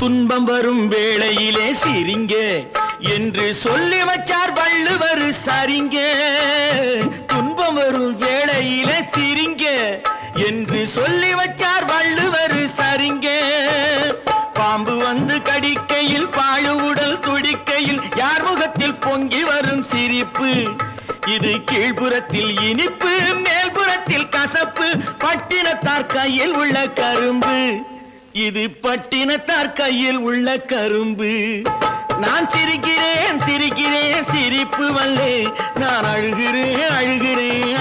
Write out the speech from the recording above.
துன்பம் வரும் வேளையிலே சிரிங்க என்று சொல்லி வச்சார் வள்ளுவர் சரிங்க. துன்பம் வரும் வேளையிலே சிரிங்க என்று சொல்லி வச்சார் வள்ளுவர் சரிங்க. பாம்பு வந்து கடிக்கையில் பாழு உடல் துடிக்கையில் யார் முகத்தில் பொங்கி வரும் சிரிப்பு. இது கீழ்புறத்தில் இனிப்பு மேல்புறத்தில் கசப்பு. பட்டினத்தார் கையில் உள்ள கரும்பு. இது பட்டினத்தார் கையில் உள்ள கரும்பு. நான் சிரிக்கிறேன் சிரிக்கிறேன் சிரிப்பு வல்லே. நான் அழுகிறேன் அழுகிறேன்